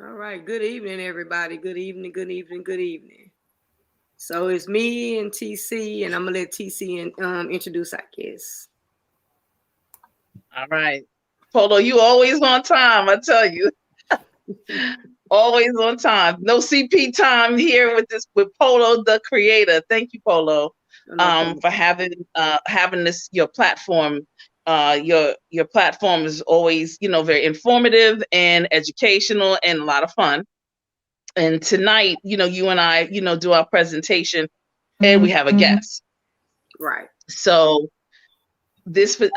All right. Good evening, everybody. Good evening. Good evening. Good evening. So it's me and TC, and I'm gonna let TC introduce our guests. All right. Polo, you always on time, I tell you. Always on time. No CP time here with Polo the creator. Thank you, Polo, No problem. for having this your platform. Your platform is always, very informative and educational and a lot of fun. And tonight, you and I, do our presentation and we have a guest. Right. So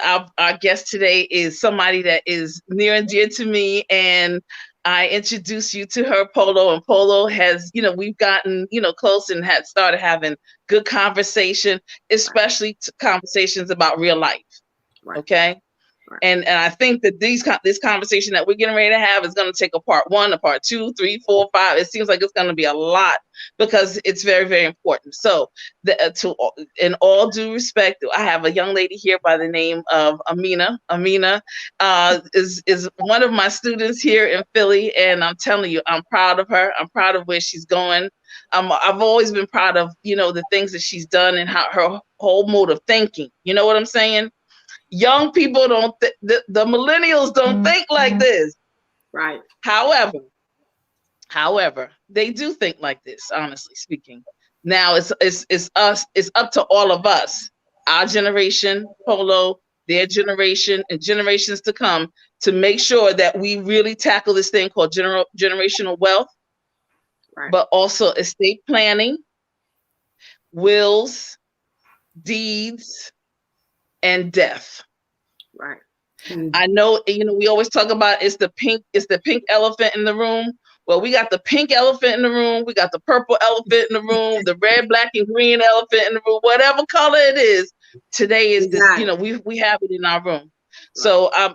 our guest today is somebody that is near and dear to me, and I introduce you to her, Polo, and Polo has, we've gotten, close and had started having good conversation, especially conversations about real life. Right. Okay. Right. And I think that this conversation that we're getting ready to have is going to take a part 1, a part 2, 3, 4, 5. It seems like it's going to be a lot because it's very, very important. So, in all due respect, I have a young lady here by the name of Amina. Amina is one of my students here in Philly, and I'm telling you, I'm proud of her. I'm proud of where she's going. I've always been proud of the things that she's done and how her whole mode of thinking. You know what I'm saying? Young people don't the millennials don't think like this. Right. However, they do think like this, honestly speaking. Now it's up to all of us, our generation, Polo, their generation, and generations to come, to make sure that we really tackle this thing called generational wealth, Right. but also estate planning, wills, deeds, and death. Right. I know, we always talk about it's the pink elephant in the room. Well, we got the pink elephant in the room, we got the purple elephant in the room, the red, black, and green elephant in the room, whatever color it is. Today is this, Got it. we have it in our room. Right. So I'm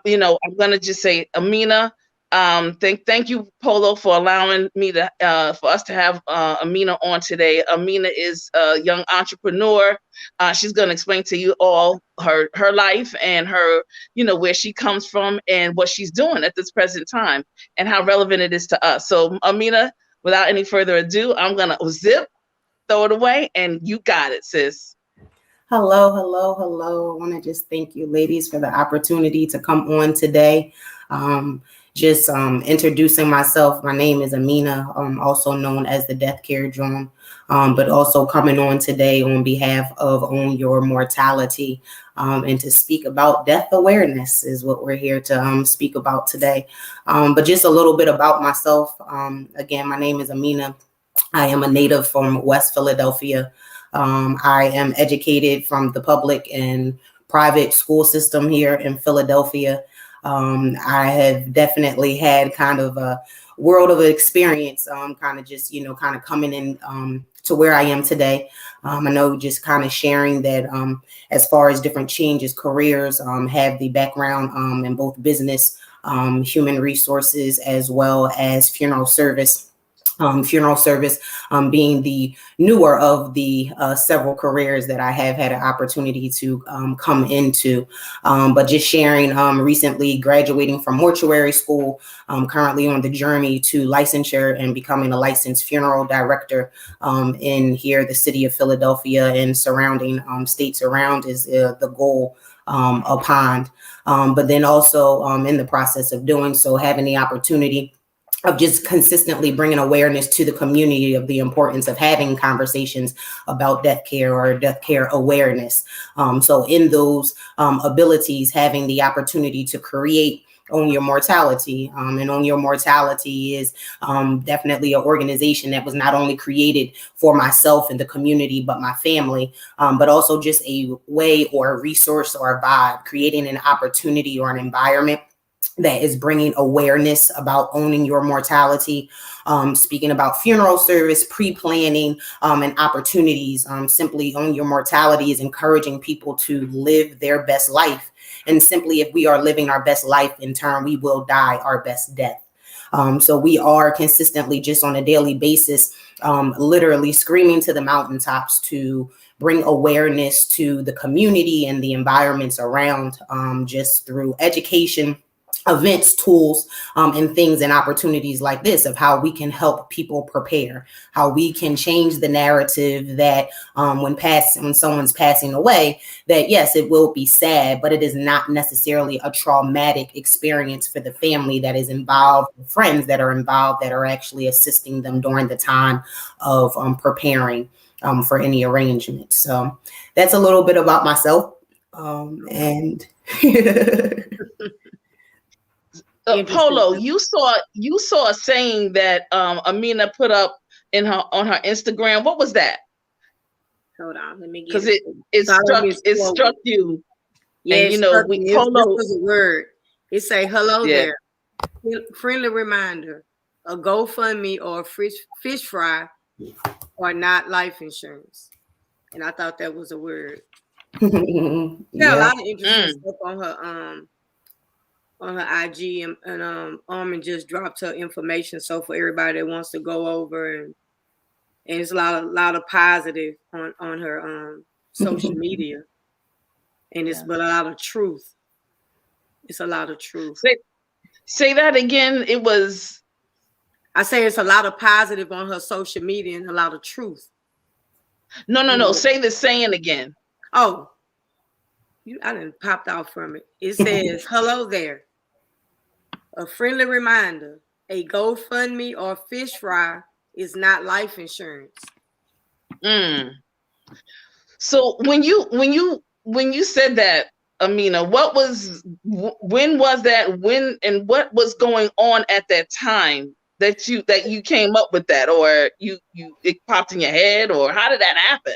gonna just say, Amina, thank you, Polo, for allowing me to for us to have Amina on today. Amina is a young entrepreneur. She's gonna explain to you all her life and her, where she comes from and what she's doing at this present time and how relevant it is to us. So, Amina, without any further ado, I'm gonna throw it away, and you got it, sis. Hello, hello, hello. I want to just thank you, ladies, for the opportunity to come on today. Introducing myself. My name is Amina, also known as the Death Care Drone, but also coming on today on behalf of Own Your Mortality, and to speak about death awareness is what we're here to speak about today. But just a little bit about myself. Again, my name is Amina. I am a native from West Philadelphia. I am educated from the public and private school system here in Philadelphia. I have definitely had kind of a world of experience, kind of just, kind of coming in to where I am today. I know just kind of sharing that as far as different changes, careers, have the background in both business, human resources, as well as funeral service. Being the newer of the several careers that I have had an opportunity to come into. But just sharing, recently graduating from mortuary school, currently on the journey to licensure and becoming a licensed funeral director in here, the city of Philadelphia and surrounding states around is the goal upon. But then also in the process of doing so, having the opportunity of just consistently bringing awareness to the community of the importance of having conversations about death care or death care awareness. So in those abilities, having the opportunity to create Own Your Mortality. And Own Your Mortality is definitely an organization that was not only created for myself and the community, but my family, but also just a way or a resource or a vibe, creating an opportunity or an environment that is bringing awareness about owning your mortality, speaking about funeral service, pre-planning, and opportunities. Simply Own Your Mortality is encouraging people to live their best life. And simply, if we are living our best life, in turn, we will die our best death. So we are consistently, just on a daily basis, literally screaming to the mountaintops to bring awareness to the community and the environments around, just through education, events, tools, and things and opportunities like this of how we can help people prepare, how we can change the narrative that when someone's passing away, that yes, it will be sad, but it is not necessarily a traumatic experience for the family that is involved, friends that are involved that are actually assisting them during the time of preparing for any arrangement. So that's a little bit about myself. And Polo, you saw a saying that Amina put up on her Instagram. What was that? Hold on, let me get because it struck you. Yeah, and, you know, this was a word. It say, hello there. Friendly reminder, a GoFundMe or a fish fry are not life insurance. And I thought that was a word. Yeah, a lot of interesting stuff on her IG, and Armin just dropped her information. So for everybody that wants to go over, and it's a lot of positive on her social media, and it's but a lot of truth. It's a lot of truth. Say that again. It was. I say it's a lot of positive on her social media and a lot of truth. No. Say the saying again. Oh, I didn't popped out from it. It says, hello there. A friendly reminder, a GoFundMe or fish fry is not life insurance. So when you said that, Amina, when was that? When and what was going on at that time that you came up with that, or it popped in your head, or how did that happen?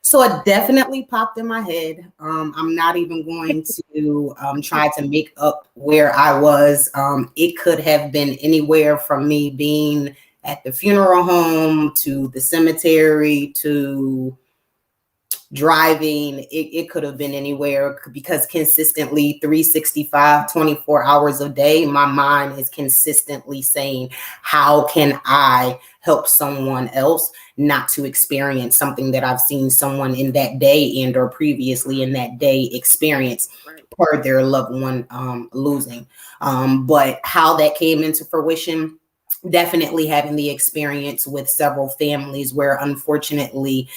So it definitely popped in my head. I'm not even going to try to make up where I was. It could have been anywhere from me being at the funeral home to the cemetery to driving. It could have been anywhere, because consistently 365, 24 hours a day, my mind is consistently saying, how can I help someone else not to experience something that I've seen someone in that day and or previously in that day experience per their loved one losing. But how that came into fruition, definitely having the experience with several families where unfortunately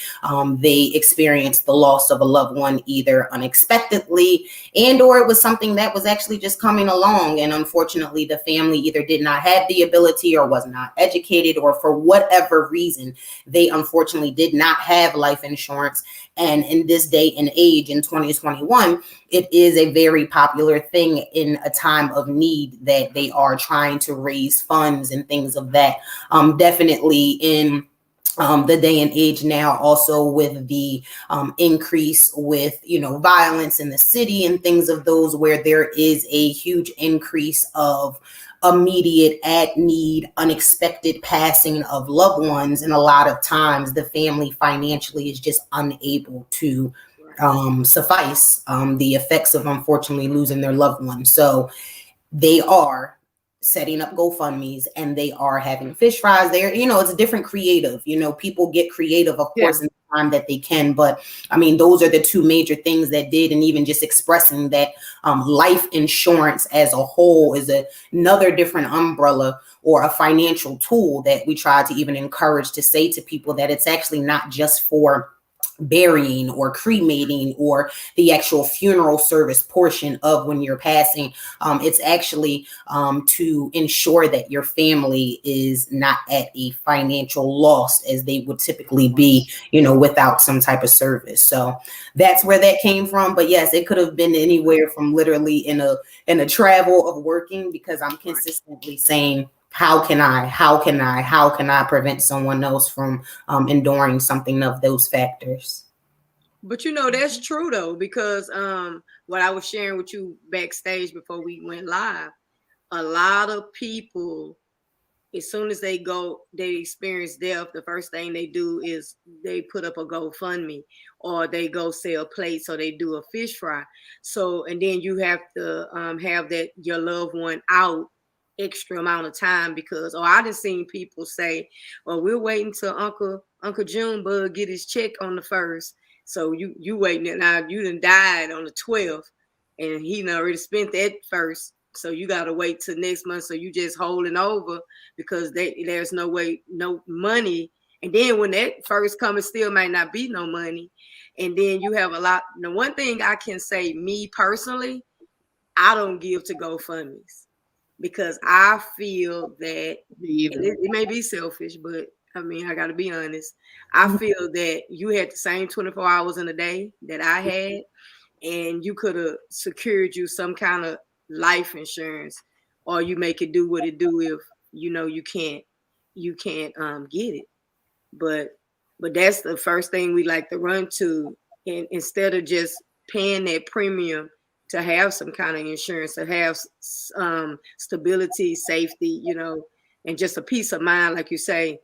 they experienced the loss of a loved one either unexpectedly and or it was something that was actually just coming along, and unfortunately the family either did not have the ability or was not educated, or for whatever reason they unfortunately did not have life insurance. And in this day and age in 2021, it is a very popular thing in a time of need that they are trying to raise funds and things of that. Definitely in the day and age now, also with the increase with, violence in the city and things of those, where there is a huge increase of immediate at need, unexpected passing of loved ones. And a lot of times the family financially is just unable to suffice the effects of unfortunately losing their loved one. So they are setting up GoFundMes and they are having fish fries there. It's a different creative. People get creative, of course, in the time that they can. But I mean, those are the two major things that did. And even just expressing that life insurance as a whole is another different umbrella or a financial tool that we try to even encourage to say to people that it's actually not just for burying or cremating or the actual funeral service portion of when you're passing. It's actually to ensure that your family is not at a financial loss as they would typically be, without some type of service. So that's where that came from. But yes, it could have been anywhere from literally in a travel of working, because I'm consistently saying, how can I prevent someone else from enduring something of those factors? But that's true though, because what I was sharing with you backstage before we went live, a lot of people, as soon as they experience death, the first thing they do is they put up a GoFundMe or they go sell plates or they do a fish fry. So, and then you have to have that your loved one out extra amount of time, because I done seen people say, well, we're waiting till Uncle Junebug get his check on the 1st. So you waiting, now you done died on the 12th and he done already spent that first So you got to wait till next month. So you just holding over because there's no way, no money. And then when that first comes, still might not be no money. And then you have a lot. The one thing I can say, me personally, I don't give to GoFundMe's because I feel that it may be selfish, but I mean, I got to be honest. I feel that you had the same 24 hours in a day that I had, and you could have secured you some kind of life insurance, or you make it do what it do if you can't get it. But that's the first thing we like to run to, and instead of just paying that premium to have some kind of insurance, to have stability, safety, and just a peace of mind, like you say,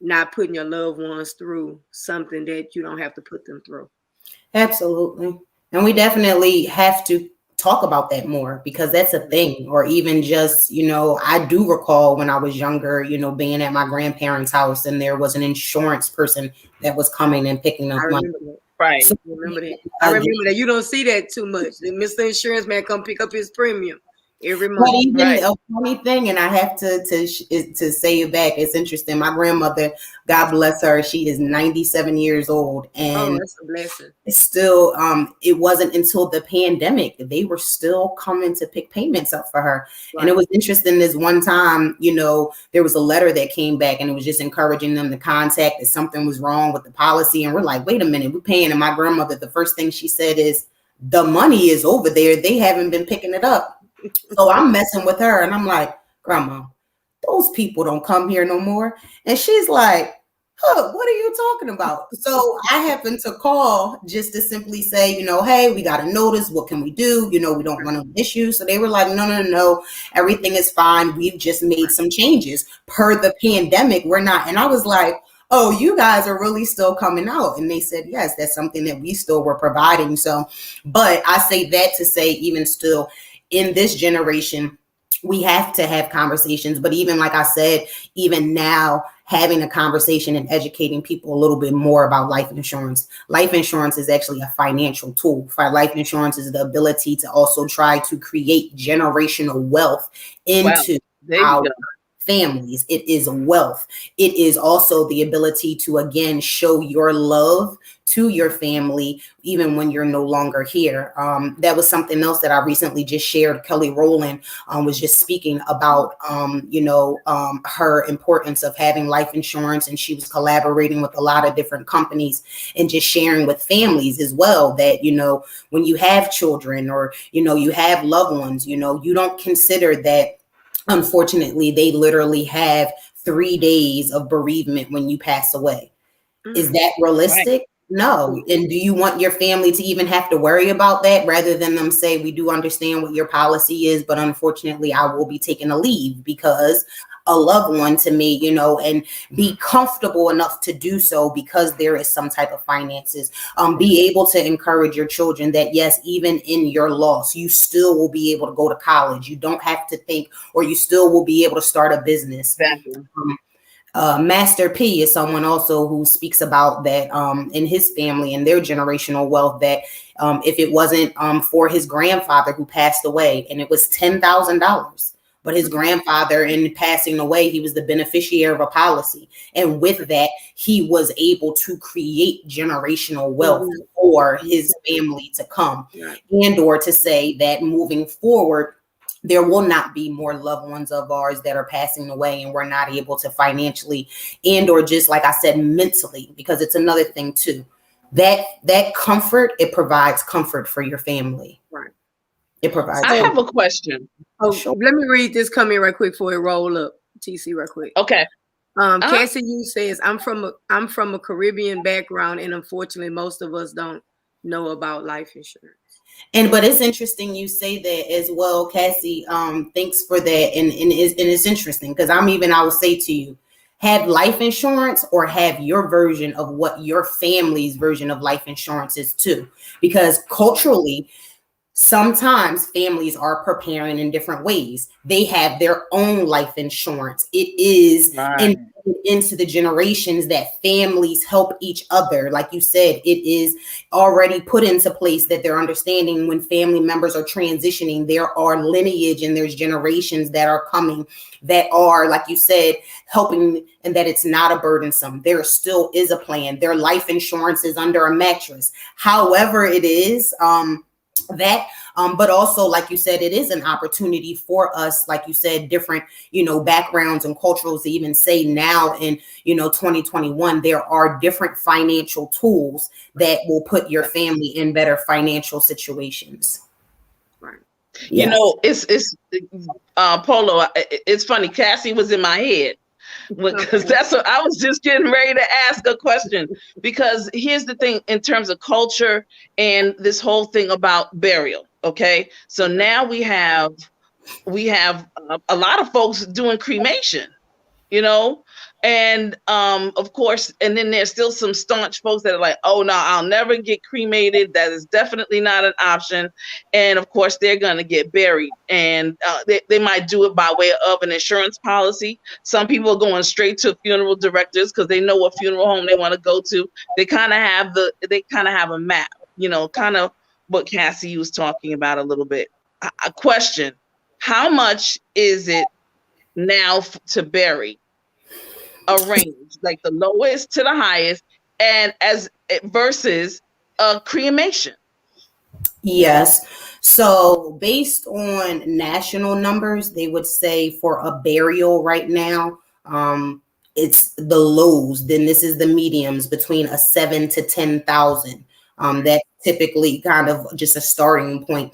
not putting your loved ones through something that you don't have to put them through. Absolutely. And we definitely have to talk about that more because that's a thing. Or even just, I do recall when I was younger, being at my grandparents' house and there was an insurance person that was coming and picking up money. Right. So, I remember that. You don't see that too much. The Mr. Insurance man come pick up his premium every month. But even a funny thing, and I have to say it back. It's interesting. My grandmother, God bless her, she is 97 years old, and that's a blessing. It's still, it wasn't until the pandemic they were still coming to pick payments up for her. Right. And it was interesting. This one time, there was a letter that came back, and it was just encouraging them to contact if something was wrong with the policy. And we're like, wait a minute, we're paying. And my grandmother, the first thing she said is, the money is over there. They haven't been picking it up. So I'm messing with her, and I'm like, Grandma, those people don't come here no more. And she's like, huh, what are you talking about? So I happened to call just to simply say, hey, we got a notice. What can we do? We don't want no issues. So they were like, no, everything is fine. We've just made some changes per the pandemic. We're not. And I was like, oh, you guys are really still coming out. And they said, yes, that's something that we still were providing. So, but I say that to say, even still, in this generation, we have to have conversations. But even like I said, even now, having a conversation and educating people a little bit more about life insurance. Life insurance is actually a financial tool. Life insurance is the ability to also try to create generational wealth into our families. It is wealth. It is also the ability to, again, show your love to your family, even when you're no longer here. That was something else that I recently just shared. Kelly Rowland was just speaking about, her importance of having life insurance. And she was collaborating with a lot of different companies and just sharing with families as well that, when you have children or, you have loved ones, you don't consider that. Unfortunately, they literally have 3 days of bereavement when you pass away. Is that realistic? Right. No. And do you want your family to even have to worry about that rather than them say, we do understand what your policy is, but unfortunately, I will be taking a leave because a loved one to me, and be comfortable enough to do so because there is some type of finances. Be able to encourage your children that, yes, even in your loss, you still will be able to go to college. You don't have to think, or you still will be able to start a business. Exactly. Master P is someone also who speaks about that in his family and their generational wealth, that if it wasn't for his grandfather who passed away, and it was $10,000. But his grandfather, in passing away, he was the beneficiary of a policy. And with that, he was able to create generational wealth for his family to come. And or to say that moving forward, there will not be more loved ones of ours that are passing away and we're not able to financially and or just, like I said, mentally, because it's another thing too. That comfort, it provides comfort for your family. Right. It provides. I have a question. Oh, sure. Let me read this comment right quick before it roll up. TC right quick. Okay. Cassie U says, I'm from a Caribbean background, and unfortunately most of us don't know about life insurance. But it's interesting you say that as well, Cassie. Thanks for that. And it's interesting because I will say to you, have life insurance or have your version of what your family's version of life insurance is too. Because culturally, Sometimes families are preparing in different ways. They have their own life insurance. It is Right. into the generations that families help each other. Like you said, it is already put into place that they're understanding when family members are transitioning, there are lineage and there's generations that are coming that are, like you said, helping, and that it's not a burdensome. There still is a plan. Their life insurance is under a mattress. However it is, but also, like you said, it is an opportunity for us, like you said, different, backgrounds and cultures to even say now in, 2021, there are different financial tools that will put your family in better financial situations. Right. Yes. It's Polo. It's funny. Cassie was in my head because that's what I was just getting ready to ask a question. Because here's the thing, in terms of culture and this whole thing about burial. Okay, so now we have a lot of folks doing cremation, and of course, and then there's still some staunch folks that are like, oh no, I'll never get cremated. That is definitely not an option. And of course, they're gonna get buried, and they might do it by way of an insurance policy. Some people are going straight to funeral directors because they know what funeral home they want to go to. They kind of have a map, kind of what Cassie was talking about a little bit. A question: how much is it now to bury? A range, like the lowest to the highest, and versus a cremation. Yes. So based on national numbers, they would say for a burial right now, it's the lows. Then this is the mediums between a 7 to 10,000. That's typically kind of just a starting point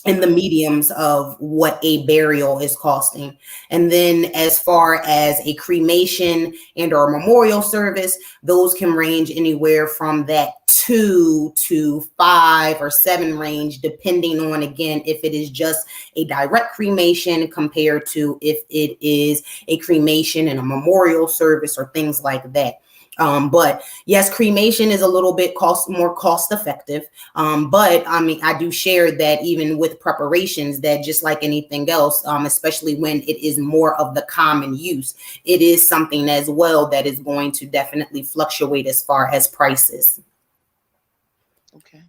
in the mediums of what a burial is costing. And then as far as a cremation and or a memorial service, those can range anywhere from that 2 to 5 or 7 range, depending on, again, if it is just a direct cremation compared to if it is a cremation and a memorial service or things like that. But yes, cremation is a little bit more cost effective. But I mean, I do share that even with preparations, that just like anything else, especially when it is more of the common use, it is something as well that is going to definitely fluctuate as far as prices. Okay.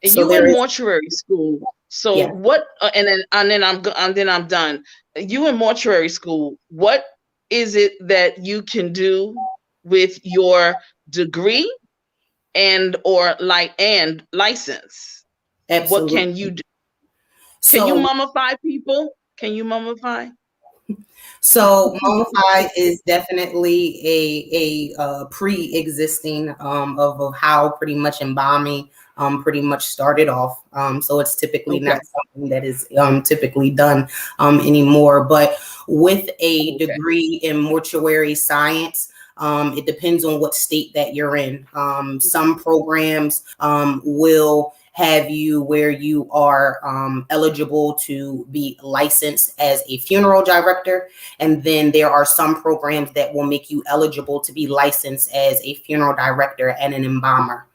And So you in mortuary school. So yeah. what? And then I'm done. You in mortuary school. What is it that you can do with your degree and license? Absolutely. What can you do? So, can you mummify people? Can you mummify? So mummify is definitely a pre-existing of how pretty much embalming pretty much started off. So it's typically not something that is typically done anymore. But with a degree in mortuary science, it depends on what state that you're in. Some programs will have you where you are eligible to be licensed as a funeral director. And then there are some programs that will make you eligible to be licensed as a funeral director and an embalmer.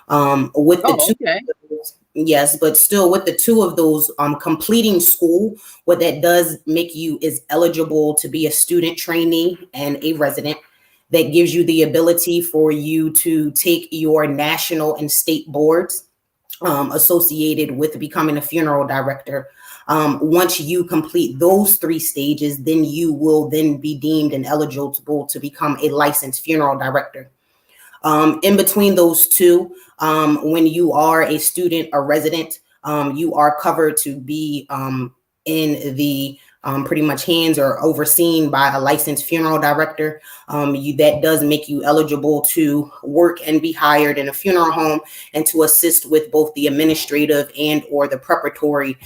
With the two, yes, but still with the two of those, completing school, what that does make you is eligible to be a student trainee and a resident. That gives you the ability for you to take your national and state boards associated with becoming a funeral director. Once you complete those 3 stages, then you will then be deemed and eligible to become a licensed funeral director. In between those two, when you are a student or resident, you are covered to be in the pretty much hands or overseen by a licensed funeral director. That does make you eligible to work and be hired in a funeral home and to assist with both the administrative and or the preparatory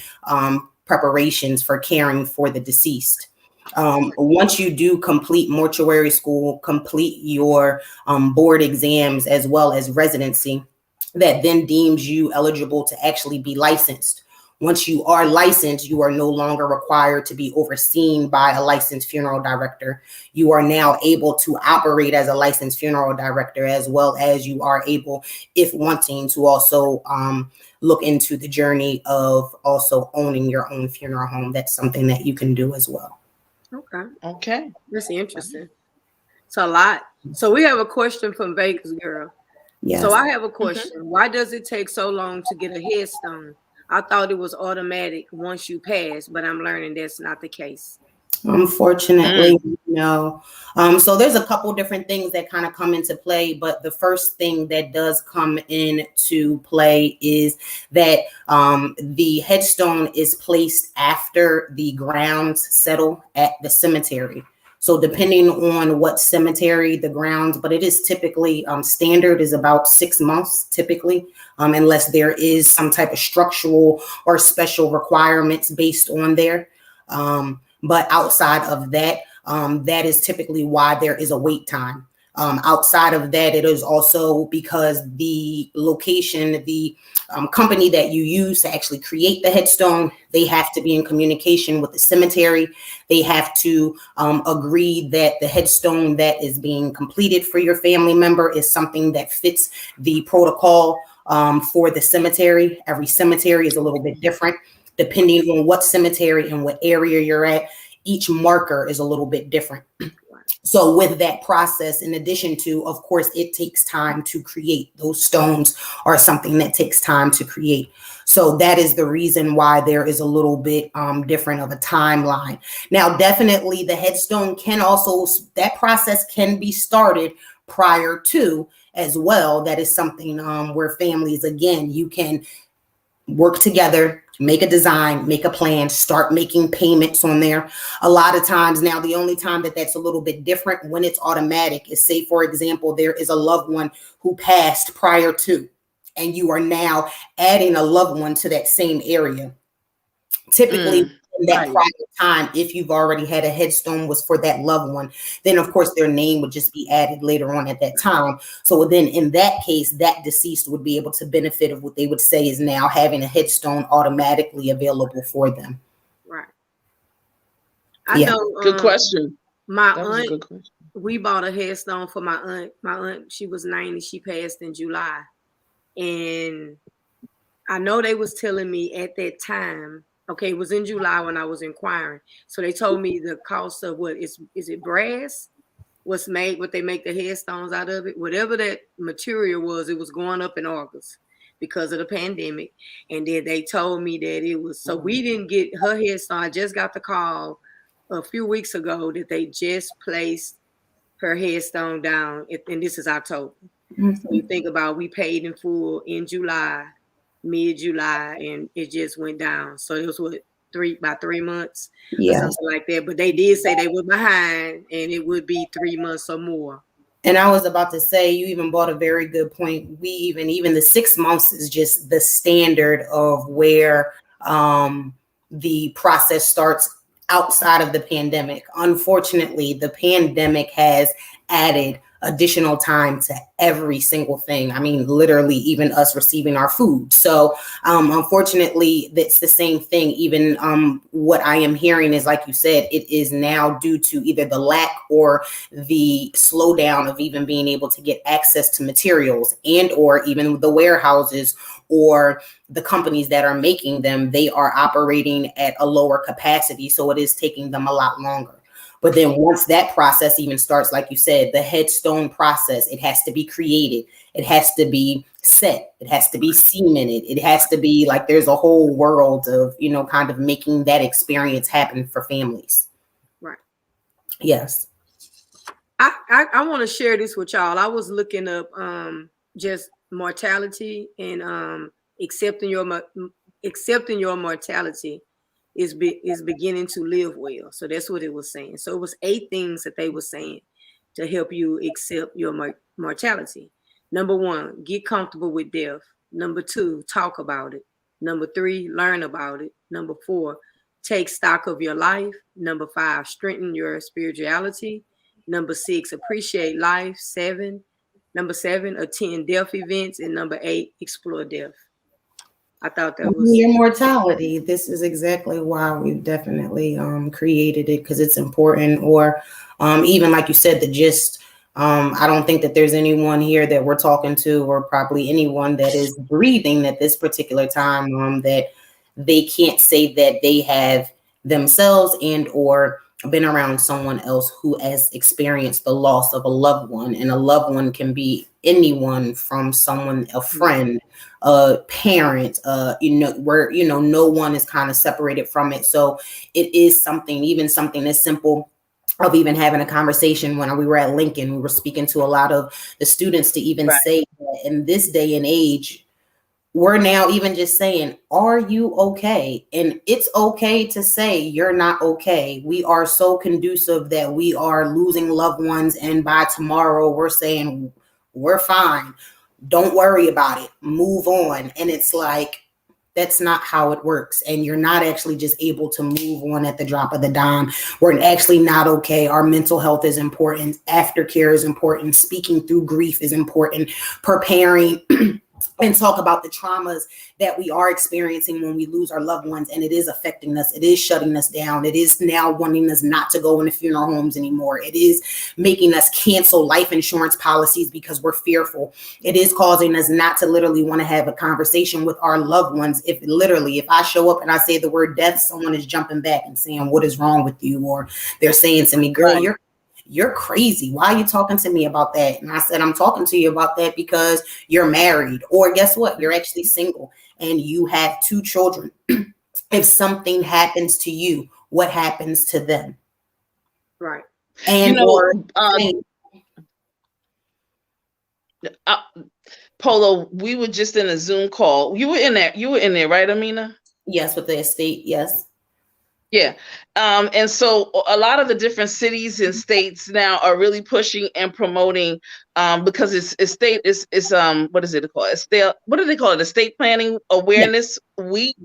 preparations for caring for the deceased. Once you do complete mortuary school, complete your board exams as well as residency, that then deems you eligible to actually be licensed. Once you are licensed, you are no longer required to be overseen by a licensed funeral director. You are now able to operate as a licensed funeral director, as well as you are able, if wanting, to also look into the journey of also owning your own funeral home. That's something that you can do as well. Okay. That's interesting. It's a lot. So we have a question from Vegas Girl. Yes. So I have a question. Why does it take so long to get a headstone? I thought it was automatic once you pass, but I'm learning that's not the case. Unfortunately, no. So there's a couple different things that kind of come into play, but the first thing that does come into play is that the headstone is placed after the grounds settle at the cemetery. So depending on what cemetery, the grounds, but it is typically standard is about 6 months typically, unless there is some type of structural or special requirements based on there. But outside of that, that is typically why there is a wait time. Outside of that, it is also because the location, the company that you use to actually create the headstone, they have to be in communication with the cemetery. They have to agree that the headstone that is being completed for your family member is something that fits the protocol for the cemetery. Every cemetery is a little bit different. Depending on what cemetery and what area you're at, each marker is a little bit different. So with that process, in addition to, of course, it takes time to create. Those stones are something that takes time to create. So that is the reason why there is a little bit different of a timeline. Now, definitely the headstone can also, that process can be started prior to as well. That is something where families, again, you can work together, make a design, make a plan, start making payments on there. A lot of times now, the only time that that's a little bit different when it's automatic is, say, for example, there is a loved one who passed prior to, and you are now adding a loved one to that same area. Typically, in that prior time, if you've already had a headstone was for that loved one, then of course their name would just be added later on at that time. So then in that case, that deceased would be able to benefit of what they would say is now having a headstone automatically available for them. Right. I know. Good question. My That was aunt, a good question. we bought a headstone for my aunt. My aunt, she was 90. She passed in July. And I know they was telling me at that time, okay, it was in July when I was inquiring. So they told me the cost of what is it brass? What's made, what they make the headstones out of it, whatever that material was, it was going up in August because of the pandemic. And then they told me that it was, so we didn't get her headstone. I just got the call a few weeks ago that they just placed her headstone down, and this is October. So you think about, we paid in full in July, mid-July, and it just went down. So it was what, about 3 months or something like that. But they did say they were behind and it would be 3 months or more. And I was about to say, you even brought a very good point. We even the 6 months is just the standard of where the process starts outside of the pandemic. Unfortunately, the pandemic has added additional time to every single thing. I mean, literally, even us receiving our food. So unfortunately, that's the same thing. Even what I am hearing is, like you said, it is now due to either the lack or the slowdown of even being able to get access to materials, and or even the warehouses or the companies that are making them, they are operating at a lower capacity. So it is taking them a lot longer. But then once that process even starts, like you said, the headstone process, it has to be created. It has to be set. It has to be cemented. It has to be like, there's a whole world of, kind of making that experience happen for families. Right. Yes. I want to share this with y'all. I was looking up just mortality and accepting your mortality is beginning to live well. So that's what it was saying. So it was 8 things that they were saying to help you accept your mortality. Number 1, get comfortable with death. Number 2, talk about it. Number 3, learn about it. Number 4, take stock of your life. Number 5, strengthen your spirituality. Number 6, appreciate life. Number 7, attend death events. And number 8, explore death. I thought that was your mortality. This is exactly why we've definitely created it, because it's important. Or even like you said, the gist. I don't think that there's anyone here that we're talking to, or probably anyone that is breathing at this particular time, that they can't say that they have themselves and or been around someone else who has experienced the loss of a loved one. And a loved one can be anyone, from someone, a friend, a parent, where, no one is kind of separated from it. So it is something, even something as simple of even having a conversation. When we were at Lincoln, we were speaking to a lot of the students to even say that in this day and age, we're now even just saying, are you okay? And it's okay to say you're not okay. We are so conducive that we are losing loved ones, and by tomorrow we're saying we're fine. Don't worry about it. Move on. And it's like, that's not how it works. And you're not actually just able to move on at the drop of the dime. We're actually not okay. Our mental health is important. Aftercare is important. Speaking through grief is important. Preparing and talk about the traumas that we are experiencing when we lose our loved ones, and it is affecting us. It is shutting us down. It is now wanting us not to go into funeral homes anymore. It is making us cancel life insurance policies because we're fearful. It is causing us not to literally want to have a conversation with our loved ones. If I show up and I say the word death, someone is jumping back and saying, what is wrong with you? Or they're saying to me, girl, you're crazy. Why are you talking to me about that? And I said, I'm talking to you about that because you're married, or guess what? You're actually single and you have 2 children. If something happens to you, what happens to them? right. And Polo, we were just in a Zoom call. You were in there, right, Amina? Yes, with the estate. Yes. Yeah. And so a lot of the different cities and states now are really pushing and promoting, because estate is what is it called? What do they call it? Estate Planning Awareness Week.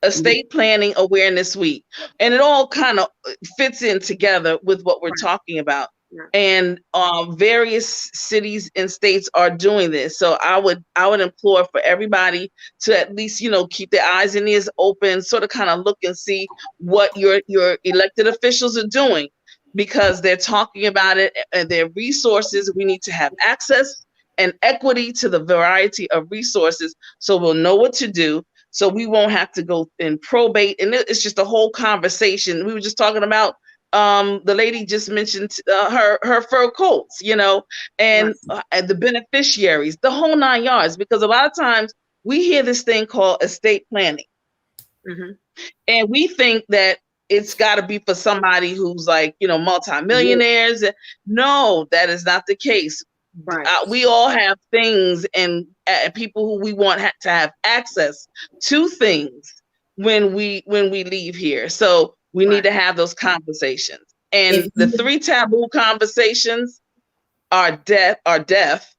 Estate Planning Awareness Week. And it all kind of fits in together with what we're talking about. And various cities and states are doing this. So I would implore for everybody to at least, keep their eyes and ears open, sort of kind of look and see what your elected officials are doing, because they're talking about it and their resources. We need to have access and equity to the variety of resources so we'll know what to do. So we won't have to go and probate. And it's just a whole conversation. We were just talking about, the lady just mentioned her fur coats, and the beneficiaries, the whole 9 yards, because a lot of times we hear this thing called estate planning. Mm-hmm. And we think that it's got to be for somebody who's like, multimillionaires. Yeah. No, that is not the case. Right. We all have things and people who we want to have access to things when we leave here. So we need to have those conversations. And the 3 taboo conversations are death,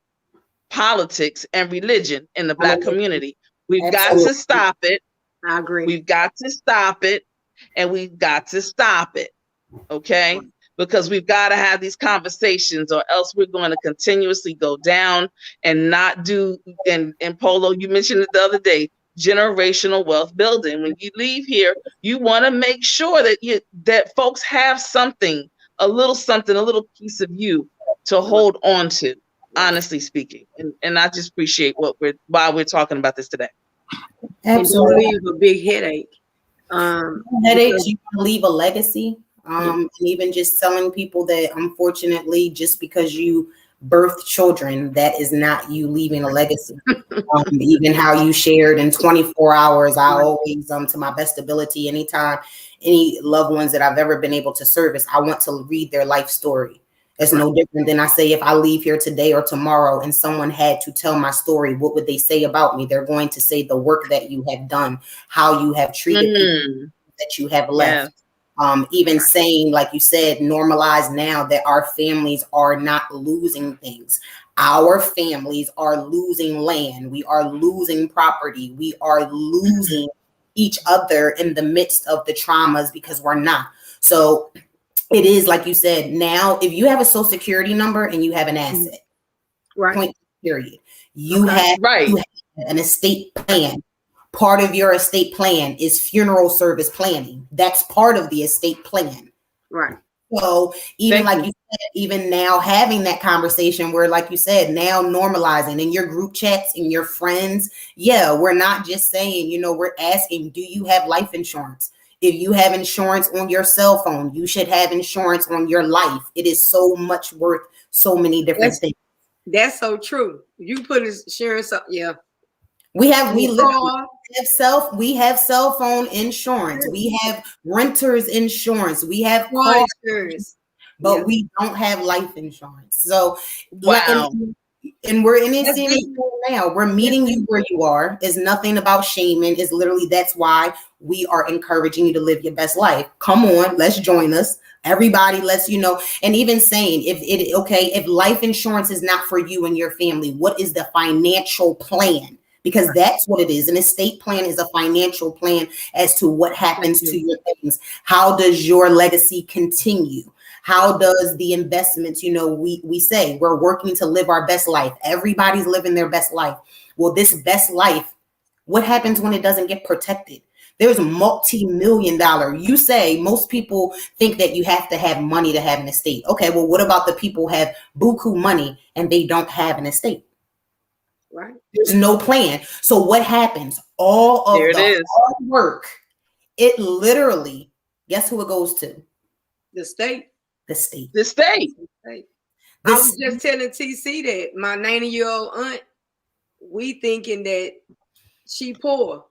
politics, and religion in the Black community. We've got to stop it. I agree. We've got to stop it, and we've got to stop it. Okay? Because we've got to have these conversations, or else we're going to continuously go down and not do. And Polo, you mentioned it the other day, generational wealth building. When you leave here, you want to make sure that folks have something, a little piece of you to hold on to. Honestly speaking, and I just appreciate why we're talking about this today. Absolutely, leave a big headache. Headaches. You want to leave a legacy. And even just telling people that, unfortunately, just because you birth children, that is not you leaving a legacy. Even how you shared in 24 hours, I always, to my best ability, anytime any loved ones that I've ever been able to service, I want to read their life story. It's no different than I say, if I leave here today or tomorrow and someone had to tell my story, what would they say about me? They're going to say the work that you have done, how you have treated people that you have left. Even saying, like you said, normalize now that our families are not losing things. Our families are losing land. We are losing property. We are losing each other in the midst of the traumas because we're not. So it is, like you said, now if you have a social security number and you have an asset, point period. You have an estate plan. Part of your estate plan is funeral service planning. That's part of the estate plan. Right. So even like you said, even now having that conversation where, like you said, now normalizing in your group chats and your friends, yeah, we're not just saying, you know, we're asking, do you have life insurance? If you have insurance on your cell phone, you should have insurance on your life. It is so much worth so many different things. That's so true. You put insurance up, yeah. We literally have cell phone insurance. We have renters insurance. We have car insurance, but we don't have life insurance. So, wow. And we're in it now. We're meeting you where you are. It's nothing about shaming. It's literally, that's why we are encouraging you to live your best life. Come on, let's join us. Everybody, let's, you know, and even saying if life insurance is not for you and your family, what is the financial plan? Because that's what it is. An estate plan is a financial plan as to what happens to your things. How does your legacy continue? How does the investments, you know, we say we're working to live our best life. Everybody's living their best life. Well, this best life, what happens when it doesn't get protected? There's a multi-million-dollar. You say most people think that you have to have money to have an estate. Okay, well, what about the people who have buku money and they don't have an estate? Right. There's no plan. So what happens? All of the hard work, it literally, guess who it goes to? The state. The state. The state. I was just telling TC that my 90-year-old aunt, we thinking that she poor.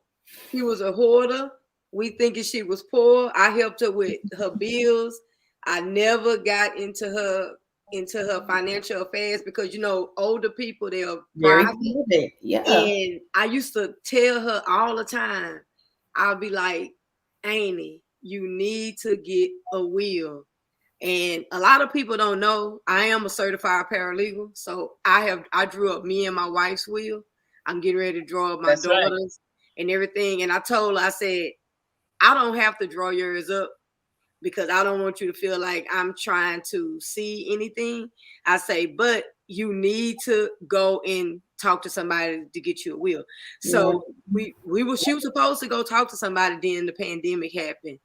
She was a hoarder. We thinking she was poor. I helped her with her bills. I never got into her financial affairs because, you know, older people, they are private. Yeah. And I used to tell her all the time, I'll be like, Amy, you need to get a will. And a lot of people don't know I am a certified paralegal. So I drew up me and my wife's will. I'm getting ready to draw up my daughter's and everything. And I told her, I said, I don't have to draw yours up because I don't want you to feel like I'm trying to see anything. I say, but you need to go and talk to somebody to get you a will. So she was supposed to go talk to somebody, then the pandemic happened.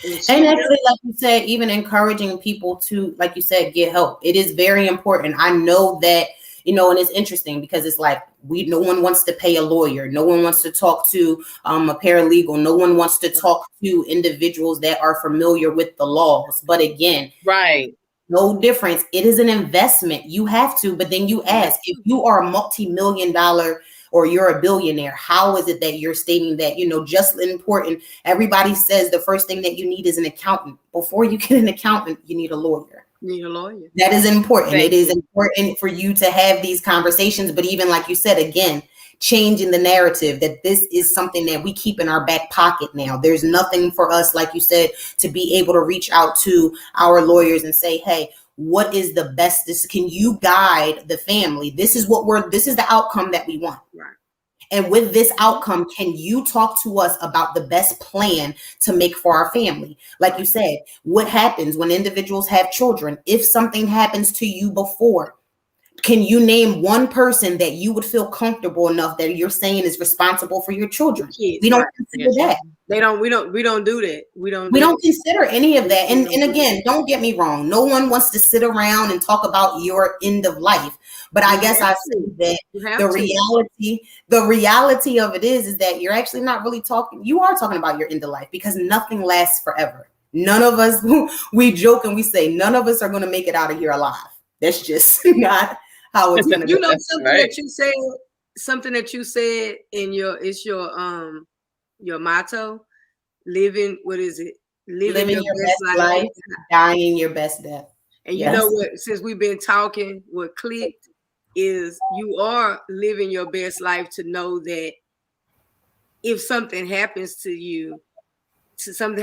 And actually, like you said, even encouraging people to, like you said, get help. It is very important. I know that, you know, and it's interesting because it's like no one wants to pay a lawyer. No one wants to talk to a paralegal. No one wants to talk to individuals that are familiar with the laws. But again, no difference. It is an investment. You have to. But then you ask, if you are a multi-million-dollar or you're a billionaire, how is it that you're stating that, you know, just important? Everybody says the first thing that you need is an accountant. Before you get an accountant, you need a lawyer. You need a lawyer. That is important. It is important for you to have these conversations. But even like you said, again, changing the narrative that this is something that we keep in our back pocket now. There's nothing for us, like you said, to be able to reach out to our lawyers and say, hey, what is the best? Can you guide the family? This is the outcome that we want. Right. And with this outcome, can you talk to us about the best plan to make for our family? Like you said, what happens when individuals have children? If something happens to you before, can you name one person that you would feel comfortable enough that you're saying is responsible for your children? We don't consider that. We don't do that. We don't consider any of that. And again, don't get me wrong. No one wants to sit around and talk about your end of life. But I guess I say that the reality of it is that you're actually not really talking. You are talking about your end of life because nothing lasts forever. None of us, we joke and we say, none of us are going to make it out of here alive. That's just not how it's going to be. You know, something that you said in your motto, living your best life, dying your best death. And you know what, since we've been talking, what clicked is you are living your best life to know that if something happens to you, if something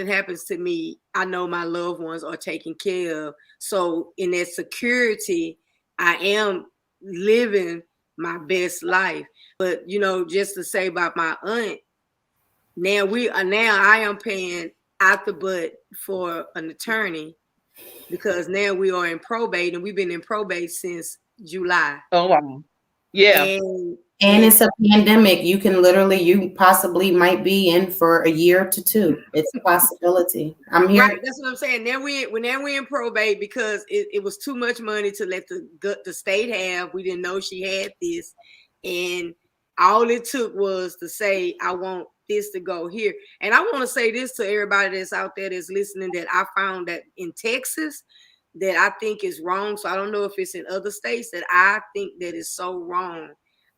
happens to me, I know my loved ones are taken care of. So in that security, I am living my best life. But, you know, just to say about my aunt, now I am paying out the butt for an attorney because now we are in probate and we've been in probate since July. Oh, wow. Yeah. And And it's a pandemic. You possibly might be in for a year to two. It's a possibility. I'm here. Right, that's what I'm saying. Then we in probate because it was too much money to let the state have. We didn't know she had this, and all it took was to say, "I want this to go here." And I want to say this to everybody that's out there that's listening, that I found that in Texas, that I think is wrong. So I don't know if it's in other states, that I think that is so wrong.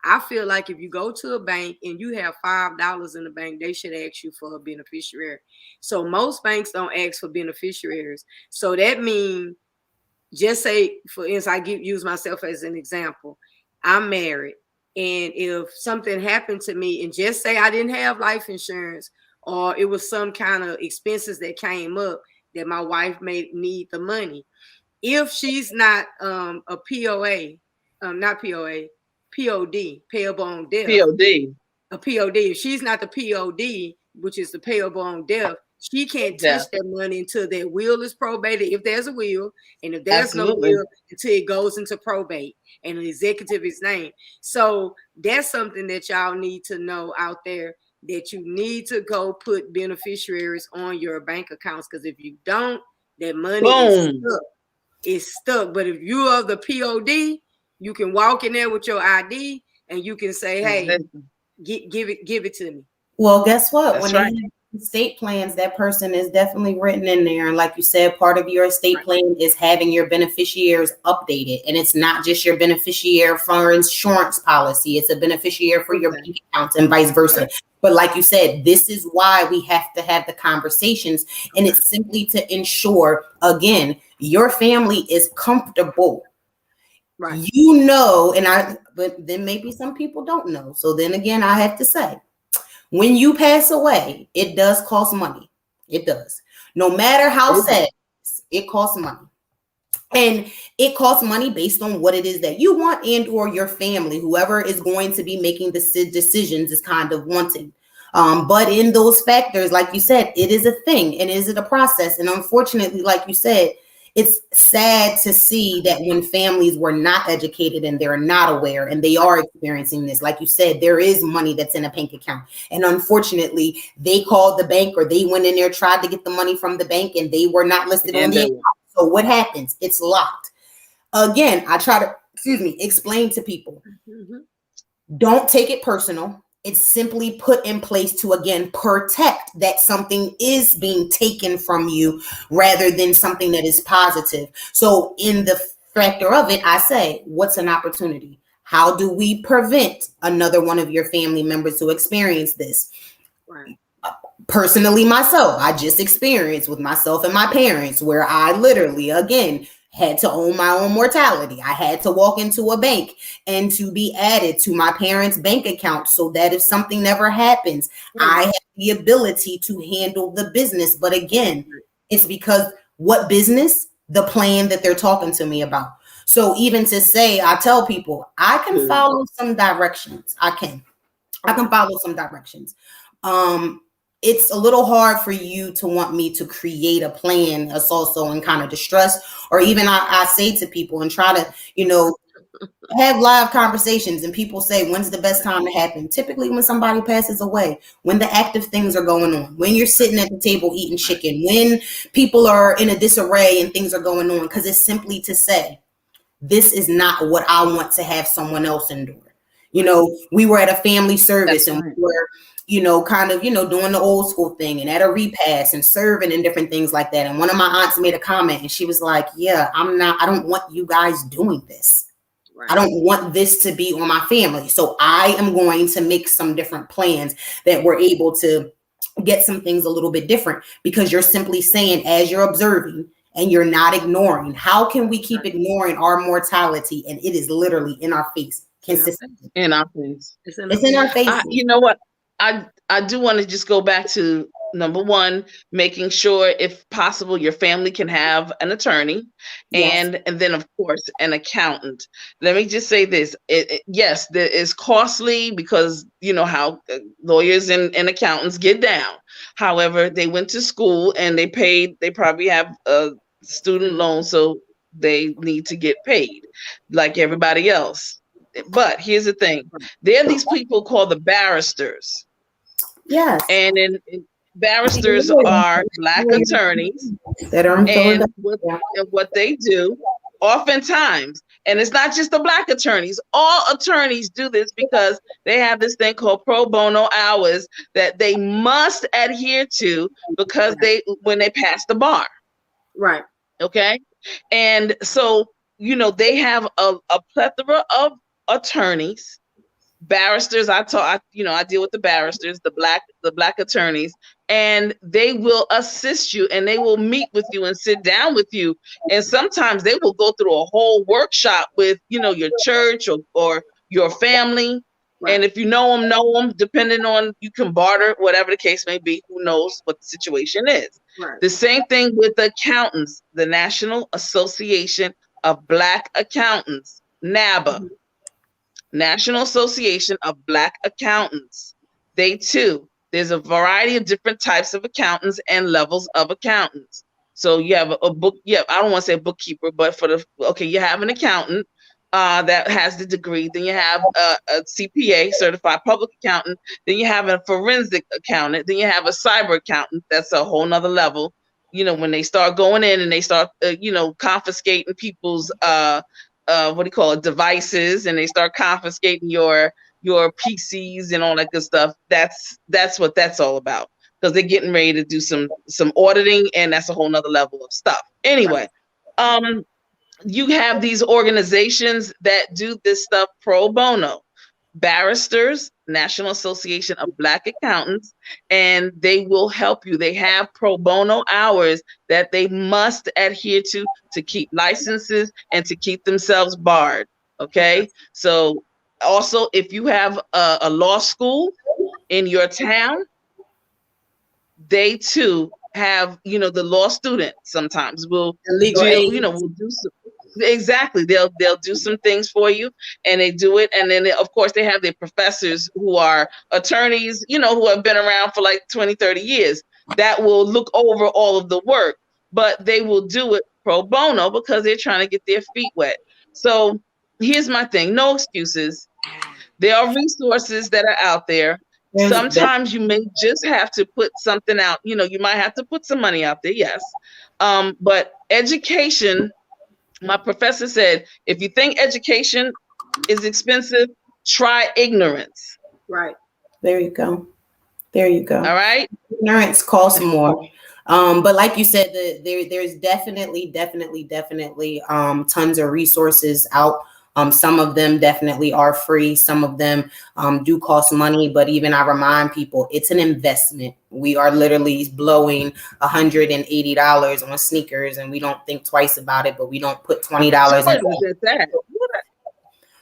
I feel like if you go to a bank and you have $5 in the bank, they should ask you for a beneficiary. So most banks don't ask for beneficiaries. So that means, just say, for instance, use myself as an example. I'm married, and if something happened to me, and just say I didn't have life insurance, or it was some kind of expenses that came up that my wife may need the money. If she's not a POA, not POA, POD, payable on death. POD. A POD. If she's not the POD, which is the payable on death, she can't touch that money until that will is probated, if there's a will, and if there's no will, until it goes into probate and an executive is named. So that's something that y'all need to know out there, that you need to go put beneficiaries on your bank accounts, because if you don't, that money is stuck. It's stuck. But if you are the POD, you can walk in there with your ID and you can say, "Hey, give it to me." Well, guess what? That's when right. they have estate plans, that person is definitely written in there. And like you said, part of your estate plan is having your beneficiaries updated. And it's not just your beneficiary for insurance policy. It's a beneficiary for your bank accounts and vice versa. But like you said, this is why we have to have the conversations. And it's simply to ensure, again, your family is comfortable. Right. You know, but then maybe some people don't know. So then again, I have to say, when you pass away, it does cost money. It does. No matter how sad it costs money. And it costs money based on what it is that you want, and or your family, whoever is going to be making the decisions, is kind of wanting. But in those factors, like you said, it is a thing, and is it a process? And unfortunately, like you said, it's sad to see that when families were not educated and they're not aware and they are experiencing this, like you said, there is money that's in a bank account. And unfortunately, they called the bank, or they went in there, tried to get the money from the bank, and they were not listed on the account. So what happens? It's locked. Again, I try to, explain to people, don't take it personal. It's simply put in place to, again, protect that something is being taken from you rather than something that is positive. So in the factor of it, I say, what's an opportunity? How do we prevent another one of your family members to experience this? Right. Personally, myself, I just experienced with myself and my parents, where I literally, again, had to own my own mortality. I had to walk into a bank and to be added to my parents' bank account, so that if something never happens, I have the ability to handle the business. But again, it's because what business? The plan that they're talking to me about. So even to say, I tell people, I can follow some directions. I can follow some directions. It's a little hard for you to want me to create a plan that's also in kind of distress, or even I say to people and try to, have live conversations, and people say, when's the best time to happen? Typically when somebody passes away, when the active things are going on, when you're sitting at the table eating chicken, when people are in a disarray and things are going on, because it's simply to say, this is not what I want to have someone else endure. We were at a family service, and we were kind of, doing the old school thing, and at a repast and serving and different things like that. And one of my aunts made a comment, and she was like, yeah, I don't want you guys doing this. Right. I don't want this to be on my family. So I am going to make some different plans that we're able to get some things a little bit different, because you're simply saying, as you're observing and you're not ignoring, how can we keep ignoring our mortality? And it is literally in our face, consistently. In our face. It's in our face. You know what? I do want to just go back to number one, making sure, if possible, your family can have an attorney, and then of course an accountant. Let me just say this: yes, it is costly, because you know how lawyers and accountants get down. However, they went to school and they probably have a student loan, so they need to get paid like everybody else. But here's the thing. There are these people called the barristers. Yes. And barristers are Black attorneys. That are And what they do oftentimes, and it's not just the Black attorneys, all attorneys do this because they have this thing called pro bono hours that they must adhere to because when they pass the bar. Right. Okay. And so, they have a plethora of attorneys, barristers. I deal with the barristers, the black attorneys, and they will assist you and they will meet with you and sit down with you. And sometimes they will go through a whole workshop with, your church or your family. Right. And if you know them, depending on, you can barter, whatever the case may be, who knows what the situation is. Right. The same thing with accountants, the National Association of Black Accountants, NABA. Mm-hmm. National Association of Black Accountants. They too, there's a variety of different types of accountants and levels of accountants. So you have a book, I don't want to say a bookkeeper, but you have an accountant that has the degree. Then you have a CPA, certified public accountant. Then you have a forensic accountant. Then you have a cyber accountant. That's a whole nother level. When they start going in and they start, confiscating people's devices, and they start confiscating your PCs and all that good stuff. That's what that's all about, because they're getting ready to do some auditing, and that's a whole nother level of stuff. Anyway, you have these organizations that do this stuff pro bono. Barristers, National Association of Black Accountants, and they will help you. They have pro bono hours that they must adhere to keep licenses and to keep themselves barred. Okay. So also, if you have a law school in your town, they too have, the law student sometimes will will do some. Exactly. They'll do some things for you, and they do it. And then of course they have their professors who are attorneys, who have been around for like 20, 30 years that will look over all of the work, but they will do it pro bono because they're trying to get their feet wet. So here's my thing. No excuses. There are resources that are out there. Sometimes you may just have to put something out. You might have to put some money out there. Yes. But education, my professor said, if you think education is expensive, try ignorance. Right. There you go. All right. Ignorance costs more. But like you said, there's definitely tons of resources out. Some of them definitely are free. Some of them do cost money. But even I remind people, it's an investment. We are literally blowing $180 on sneakers, and we don't think twice about it. But we don't put $20 in that.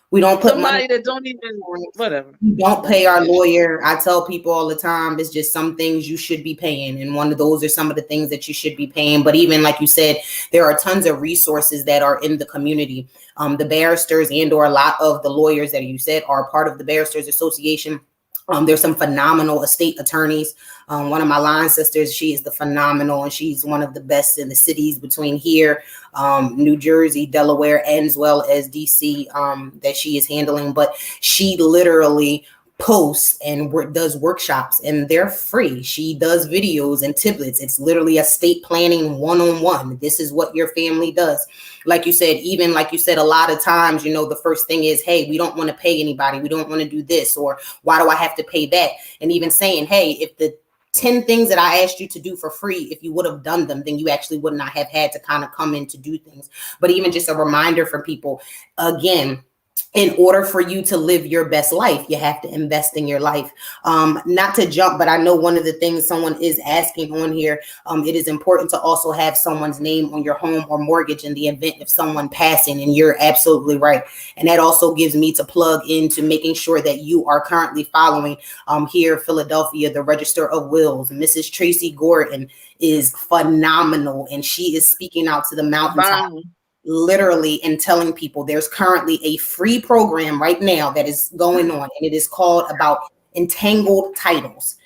We don't put somebody money that don't even whatever. We don't pay our lawyer. I tell people all the time, it's just some things you should be paying, and one of those are some of the things that you should be paying. But even like you said, there are tons of resources that are in the community. The barristers or a lot of the lawyers that you said are part of the Barristers Association. There's some phenomenal estate attorneys. One of my line sisters, she is phenomenal, and she's one of the best in the cities between here, New Jersey, Delaware, and as well as DC, that she is handling. But she literally posts and does workshops, and they're free. She does videos and tidbits. It's literally estate planning 101. This is what your family does. Like you said, a lot of times, the first thing is, hey, we don't want to pay anybody. We don't want to do this, or why do I have to pay that? And even saying, hey, if the 10 things that I asked you to do for free, if you would have done them, then you actually would not have had to kind of come in to do things. But even just a reminder for people, again, in order for you to live your best life, you have to invest in your life. Not to jump, but I know one of the things someone is asking on here, it is important to also have someone's name on your home or mortgage in the event of someone passing. And you're absolutely right. And that also gives me to plug into making sure that you are currently following here, Philadelphia, the Register of Wills. Mrs. Tracy Gordon is phenomenal, and she is speaking out to the mountaintop. Wow. Literally, and telling people there's currently a free program right now that is going on, and it is called about entangled titles.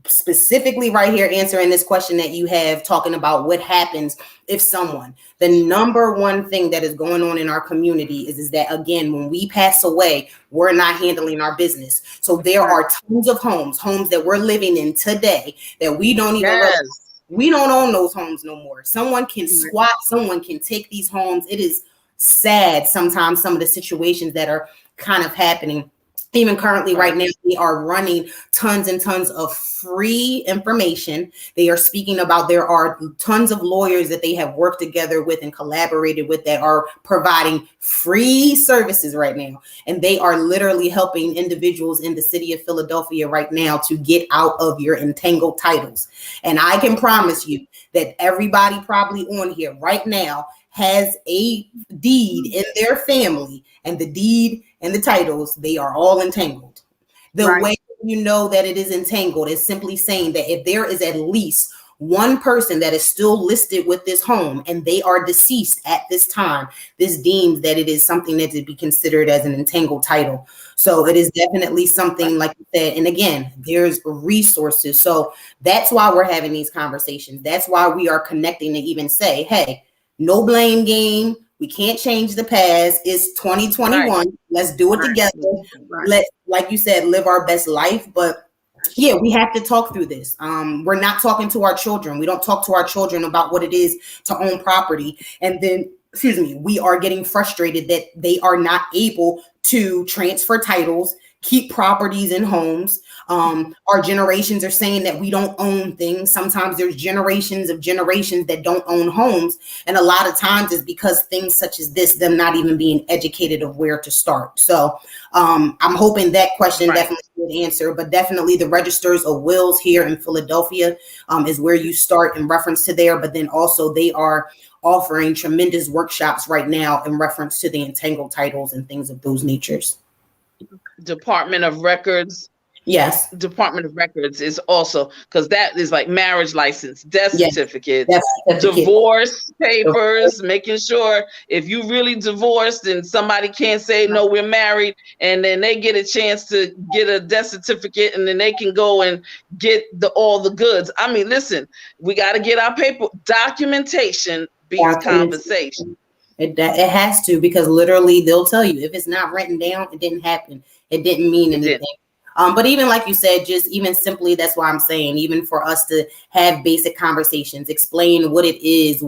specifically right here answering this question that you have, talking about what happens if someone, the number one thing that is going on in our community is that, again, when we pass away, we're not handling our business. So there are tons of homes that we're living in today that we don't even realize. We don't own those homes no more. Someone can squat, someone can take these homes. It is sad sometimes, some of the situations that are kind of happening. Even currently right now, they are running tons and tons of free information. They are speaking about, there are tons of lawyers that they have worked together with and collaborated with that are providing free services right now. And they are literally helping individuals in the city of Philadelphia right now to get out of your entangled titles. And I can promise you that everybody probably on here right now has a deed in their family, and the deed and the titles, they are all entangled. The way you know that it is entangled is simply saying that if there is at least one person that is still listed with this home and they are deceased at this time, this deems that it is something that to be considered as an entangled title. So it is definitely something, like you said, and again, there's resources. So that's why we're having these conversations. That's why we are connecting to even say, hey, no blame game. We can't change the past. It's 2021. Let's do it together. Let's, like you said, live our best life. But yeah, we have to talk through this. We're not talking to our children. We don't talk to our children about what it is to own property. And then, we are getting frustrated that they are not able to transfer titles, keep properties in homes. Our generations are saying that we don't own things. Sometimes there's generations of generations that don't own homes. And a lot of times it's because things such as this, them not even being educated of where to start. So I'm hoping that question definitely would answer, but definitely the registers of wills here in Philadelphia is where you start in reference to there. But then also they are offering tremendous workshops right now in reference to the entangled titles and things of those natures. Department of Records. Yes. Department of Records is also, because that is like marriage license, death certificates, divorce papers, making sure if you really divorced and somebody can't say, no, we're married, and then they get a chance to get a death certificate and then they can go and get all the goods. I mean, listen, we got to get our paper. Documentation beats conversation. It has to, because literally they'll tell you if it's not written down, it didn't happen. It didn't mean anything. But even like you said, just even simply, that's why I'm saying, even for us to have basic conversations, explain what it is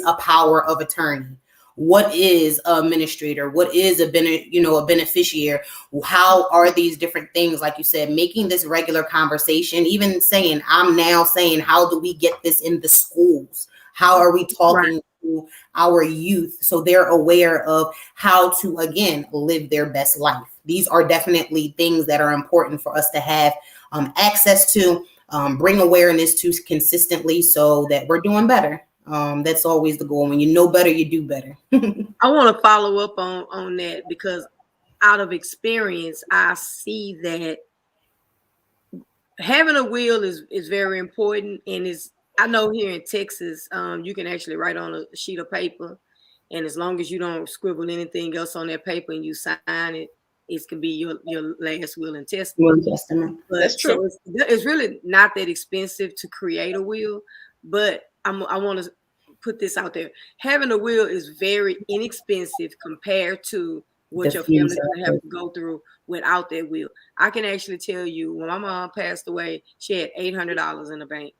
a power of attorney, what is an administrator, what is a beneficiary, how are these different things, like you said, making this regular conversation, even saying, I'm now saying, how do we get this in the schools? How are we talking to our youth so they're aware of how to, again, live their best life? These are definitely things that are important for us to have access to, bring awareness to consistently so that we're doing better. That's always the goal. When you know better, you do better. I want to follow up on that, because out of experience, I see that having a will is very important. And I know here in Texas, you can actually write on a sheet of paper, and as long as you don't scribble anything else on that paper and you sign it, it can be your last will and testament. But that's true. So it's really not that expensive to create a will, but I want to put this out there. Having a will is very inexpensive compared to what your family's going to have to go through without that will. I can actually tell you, when my mom passed away, she had $800 in the bank.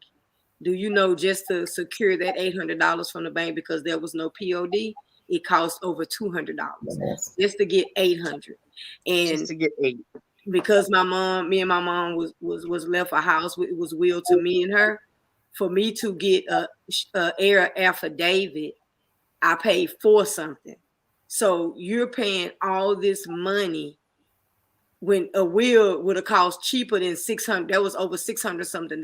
Do you know, just to secure that $800 from the bank, because there was no POD, it cost over $200 just to get 800. And just to get 8. Because me and my mom was left a house, it was willed to me and her. For me to get a heir affidavit, I paid for something. So you're paying all this money when a will would have cost cheaper than $600. That was over $600 something.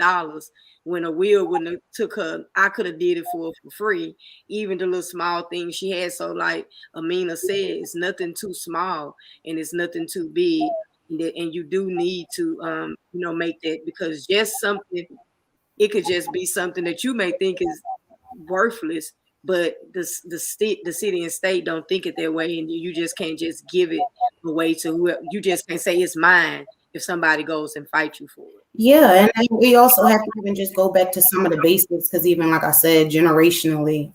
When a will wouldn't have took her, I could have did it for free, even the little small things she had. So like Amina said, it's nothing too small and it's nothing too big. And you do need to, make that, because just something, it could just be something that you may think is worthless, but the city and state don't think it that way, and you just can't just give it away to whoever. You just can't say it's mine if somebody goes and fight you for it. Yeah, and we also have to even just go back to some of the basics, because even like I said, generationally,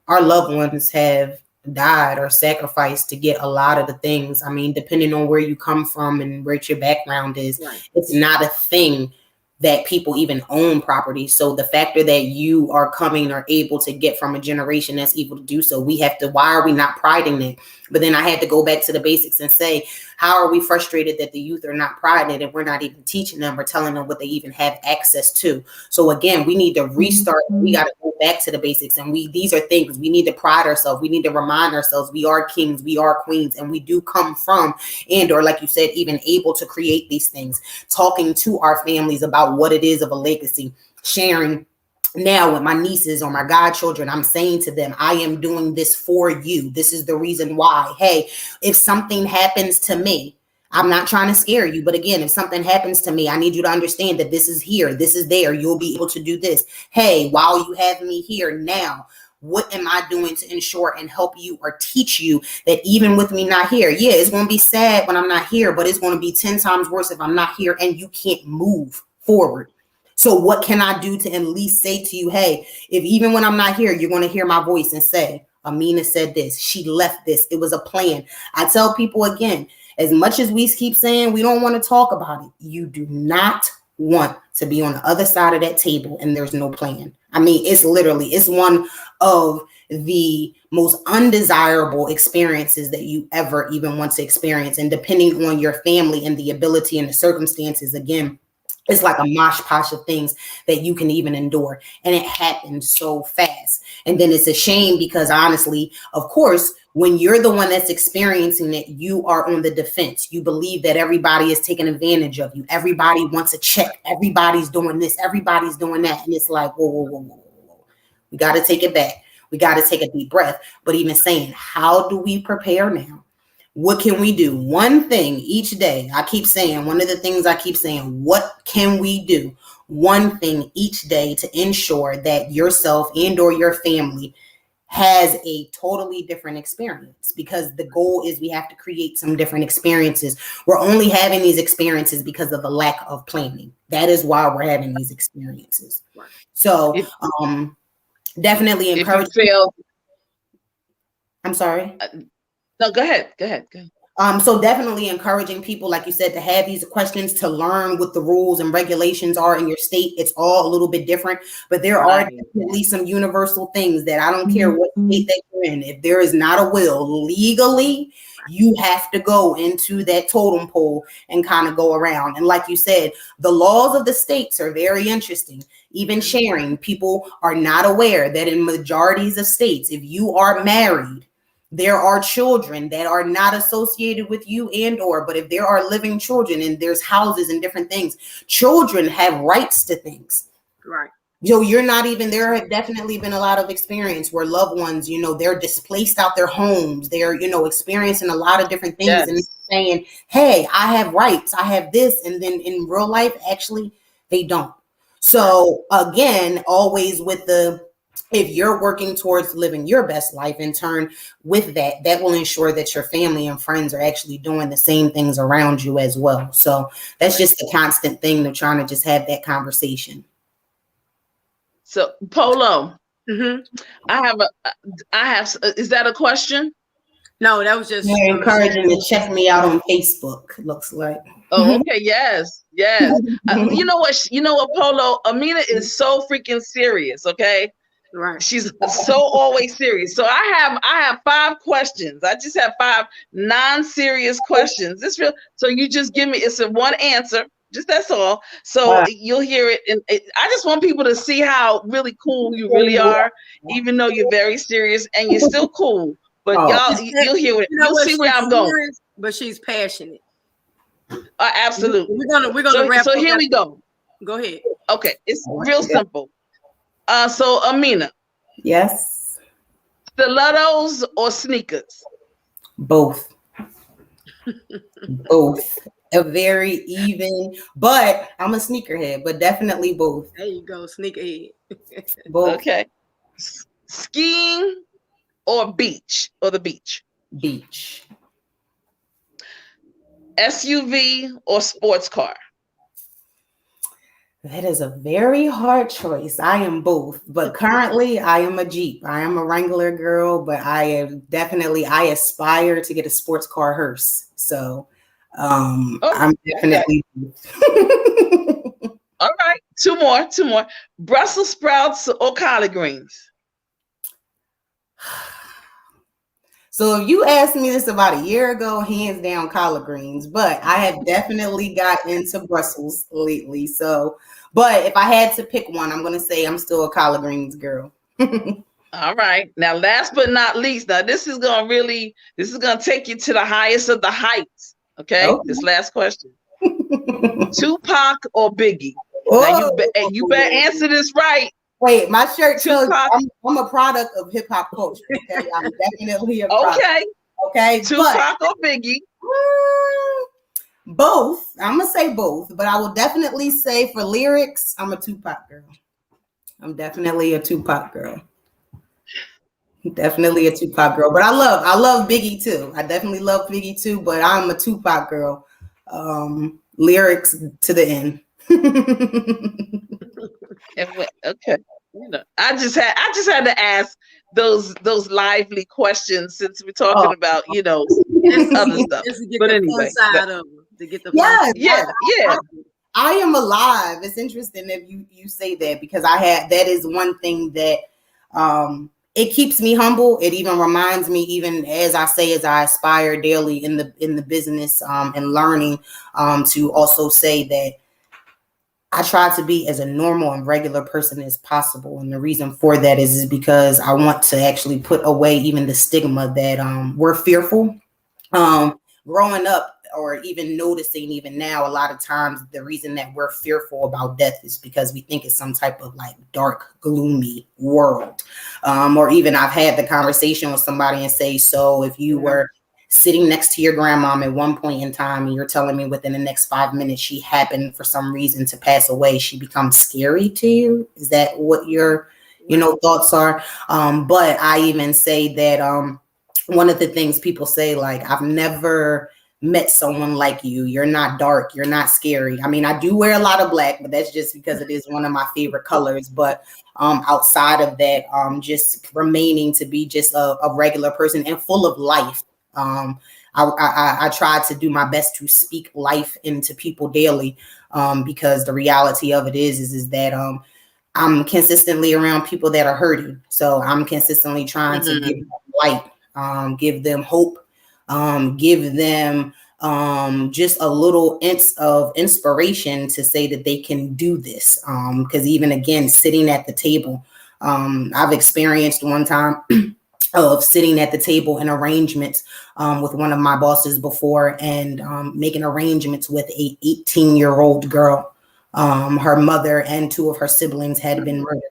our loved ones have died or sacrificed to get a lot of the things. I mean, depending on where you come from and where your background is, Right. it's not a thing that people even own property. So the factor that you are coming or able to get from a generation that's able to do so, we have to, why are we not priding it? But then I had to go back to the basics and say, how are we frustrated that the youth are not priding it and we're not even teaching them or telling them what they even have access to? So again, we need to restart. We got to go back to the basics, and these are things we need to pride ourselves. We need to remind ourselves we are kings, we are queens, and we do come from, and or like you said, even able to create these things, talking to our families about what it is of a legacy, sharing. Now with my nieces or my godchildren, I'm saying to them, I am doing this for you. This is the reason why. Hey, if something happens to me, I'm not trying to scare you, but again, if something happens to me, I need you to understand that this is here, this is there. You'll be able to do this. Hey, while you have me here now, what am I doing to ensure and help you or teach you that even with me not here, yeah, it's going to be sad when I'm not here, but it's going to be 10 times worse if I'm not here and you can't move forward. So what can I do to at least say to you, hey, if even when I'm not here, you're going to hear my voice and say, Amina said this, she left this, it was a plan. I tell people again, as much as we keep saying we don't want to talk about it, you do not want to be on the other side of that table and there's no plan. I mean, it's one of the most undesirable experiences that you ever even want to experience. And depending on your family and the ability and the circumstances, again, it's like a mosh posh of things that you can even endure. And it happens so fast. And then it's a shame because honestly, of course, when you're the one that's experiencing it, you are on the defense. You believe that everybody is taking advantage of you. Everybody wants a check. Everybody's doing this. Everybody's doing that. And it's like, whoa, whoa, whoa, whoa, whoa. We got to take it back. We got to take a deep breath. But even saying, how do we prepare now? What can we do? One thing each day. I keep saying, one of the things I keep saying, what can we do? One thing each day to ensure that yourself and or your family has a totally different experience, because the goal is we have to create some different experiences. We're only having these experiences because of the lack of planning. That is why we're having these experiences. So definitely encourage. If you fail, I'm sorry. No, go ahead. Go ahead. So definitely encouraging people, like you said, to have these questions, to learn what the rules and regulations are in your state. It's all a little bit different, but there are definitely some universal things that I don't care what state that you're in. If there is not a will legally, you have to go into that totem pole and kind of go around. And like you said, the laws of the states are very interesting. Even sharing, people are not aware that in majorities of states, if you are married, there are children that are not associated with you but if there are living children and there's houses and different things, children have rights to things. Right. So you're not even, there have definitely been a lot of experience where loved ones, they're displaced out their homes. They're, experiencing a lot of different things. Yes. And saying, hey, I have rights. I have this. And then in real life, actually, they don't. So again, always with if you're working towards living your best life, in turn with that will ensure that your family and friends are actually doing the same things around you as well. So that's just a constant thing of trying to just have that conversation. So Polo, I have, is that a question? No, that was just encouraging to check me out on Facebook. Looks like. Oh, okay. Yes. You know what, Polo, Amina is so freaking serious. Okay. Right. She's so always serious. So I have 5 questions. I just have 5 non-serious questions. So you just give me, it's a one answer. Just that's all. So you'll hear it. And I just want people to see how really cool you really are, even though you're very serious and you're still cool. But you'll hear it. You'll see where I'm going. But she's passionate. Absolutely. We're gonna wrap up. So here we go. Go ahead. Okay, it's real simple. So Amina. Yes. Stilettos or sneakers? Both. Both. A very even, but I'm a sneakerhead, but definitely both. There you go, sneakerhead. Both. Okay. Skiing or beach or the beach? Beach. SUV or sports car? That is a very hard choice. I am both, but currently I am a Jeep. I am a Wrangler girl, but I aspire to get a sports car hearse. So I'm Okay. definitely All right. Two more. Brussels sprouts or collard greens? So if you asked me this about a year ago, hands down collard greens, but I have definitely got into Brussels lately. So, but if I had to pick one, I'm going to say I'm still a collard greens girl. All right. Now, last but not least, now this is gonna take you to the highest of the heights. Okay. Okay. This last question. Tupac or Biggie? Now you better Oh, answer this right. wait, my shirt tells you Tupac. I'm a product of hip hop culture. Okay, I'm definitely a product. Okay. Okay, but Tupac or Biggie? both. I'm gonna say both, but I will definitely say for lyrics, I'm a Tupac girl. I'm definitely a Tupac girl. Definitely a Tupac girl, but I love Biggie too. I definitely love Biggie too, but I'm a Tupac girl. Lyrics to the end. Okay. You know, I just had to ask those lively questions since we're talking Oh. about other stuff. Just to get But the fun anyway, side of them. To get the fun Yes, yeah, yeah. I am alive. It's interesting that you say that because that is one thing that it keeps me humble. It even reminds me, even as I aspire daily in the business and learning to also say that I try to be as a normal and regular person as possible. And the reason for that is because I want to actually put away even the stigma that we're fearful. Growing up or even noticing even now, a lot of times the reason that we're fearful about death is because we think it's some type of like dark, gloomy world. Or even I've had the conversation with somebody and say, so if you were sitting next to your grandmom at one point in time and you're telling me within the next 5 minutes she happened for some reason to pass away, she becomes scary to you? Is that what your thoughts are? But I even say that one of the things people say, like, I've never met someone like you. You're not dark. You're not scary. I mean, I do wear a lot of black, but that's just because it is one of my favorite colors. But outside of that, just remaining to be just a regular person and full of life. I try to do my best to speak life into people daily because the reality of it is that I'm consistently around people that are hurting. So I'm consistently trying to give them light, give them hope, give them just a little inch of inspiration to say that they can do this. Because even again, sitting at the table, I've experienced one time of sitting at the table in arrangements with one of my bosses before and making arrangements with a 18-year-old girl. Her mother and two of her siblings had been murdered,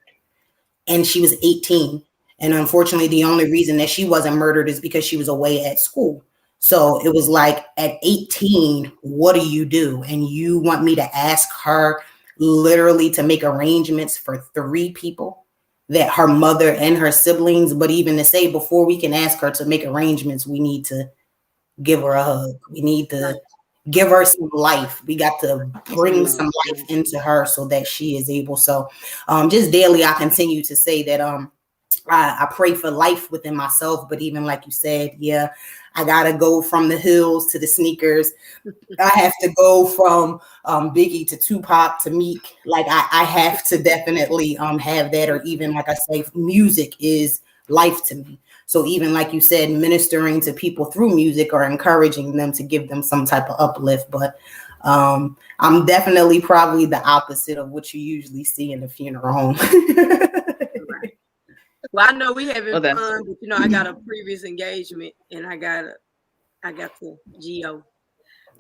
and she was 18. And unfortunately, the only reason that she wasn't murdered is because she was away at school. So it was like, at 18, what do you do? And you want me to ask her literally to make arrangements for 3 people, that her mother and her siblings, but even to say before we can ask her to make arrangements, we need to give her a hug. We need to give her some life. We got to bring some life into her so that she is able. So just daily, I continue to say that I pray for life within myself. But even like you said, yeah, I got to go from the hills to the sneakers. I have to go from Biggie to Tupac to Meek. Like I have to definitely have that. Or even like I say, music is life to me. So even like you said, ministering to people through music or encouraging them to give them some type of uplift. But I'm definitely probably the opposite of what you usually see in a funeral home. Well, I know we having fun, but I got a previous engagement and I got the GO.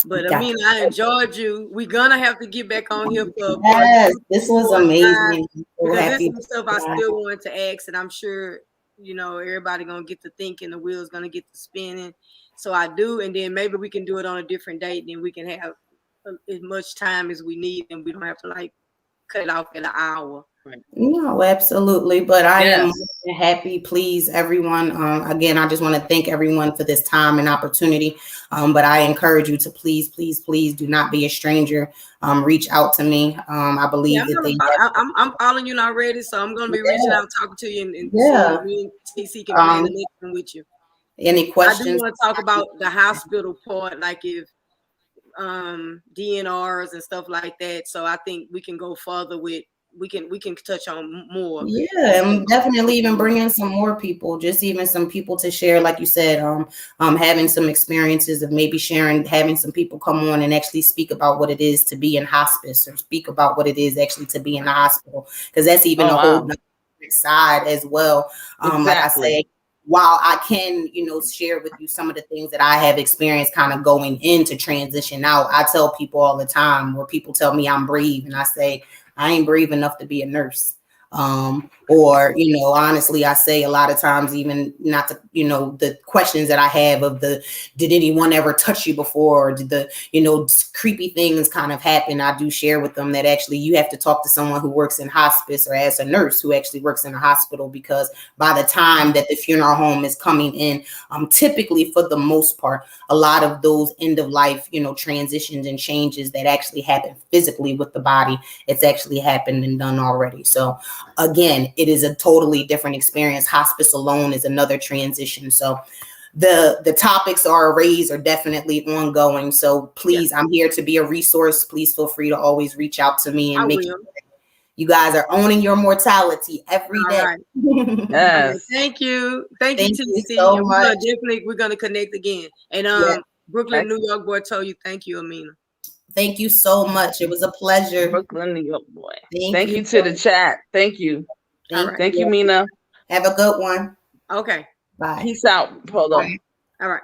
But Amina, I enjoyed you. We're gonna have to get back on here for yes, this was amazing. Because there's some stuff I still want to ask, and I'm sure everybody gonna get to thinking, the wheels gonna get to spinning. So I do, and then maybe we can do it on a different date, and we can have as much time as we need, and we don't have to like cut it off at an hour. No, absolutely. But I am happy. Please, everyone. Again, I just want to thank everyone for this time and opportunity. But I encourage you to please, please, please do not be a stranger. Reach out to me. I believe I'm following you already, so I'm gonna be reaching out, talking to you, and seeing me and TC can plan the next one with you. Any questions? I do want to talk about the hospital part, like if DNRs and stuff like that. So I think we can go further with we can touch on more. Yeah, I'm definitely even bringing some more people, just even some people to share, like you said, having some experiences of maybe sharing, having some people come on and actually speak about what it is to be in hospice, or speak about what it is actually to be in the hospital, because that's even a whole side as well. Like I say, while I can, share with you some of the things that I have experienced kind of going into transition out, I tell people all the time, where people tell me I'm brave, and I say, I ain't brave enough to be a nurse. Or, honestly, I say a lot of times, even not to, the questions that I have of did anyone ever touch you before? Or did the, creepy things kind of happen? I do share with them that actually you have to talk to someone who works in hospice, or as a nurse who actually works in a hospital, because by the time that the funeral home is coming in, typically for the most part, a lot of those end of life, transitions and changes that actually happen physically with the body, it's actually happened and done already. So again, it is a totally different experience. Hospice alone is another transition. So the topics are raised, are definitely ongoing. So please, I'm here to be a resource. Please feel free to always reach out to me and make sure you guys are owning your mortality every day. Right. Yes. Thank you. Thank you, TC. So much. We're gonna connect again. And Brooklyn, New York boy told you thank you, Amina. Thank you so much. It was a pleasure. Brooklyn, New York boy. Thank you to the chat. Thank you. Thank you, Mina. Have a good one. Okay. Bye. Peace out, Polo. All right.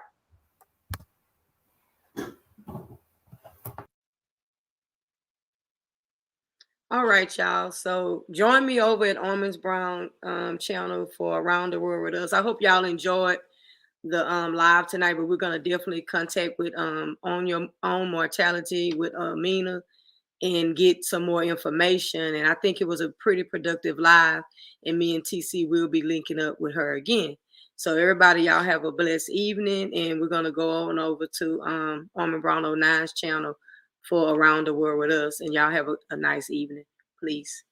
All right, y'all. So join me over at Almonds Brown channel for Around the World with Us. I hope y'all enjoyed the live tonight, but we're gonna definitely contact with On Your Own Mortality with Amina and get some more information. And I think it was a pretty productive live, and me and TC will be linking up with her again. So everybody, y'all have a blessed evening, and we're gonna go on over to Almond Brown 09's channel for Around the World with Us, and y'all have a nice evening, please.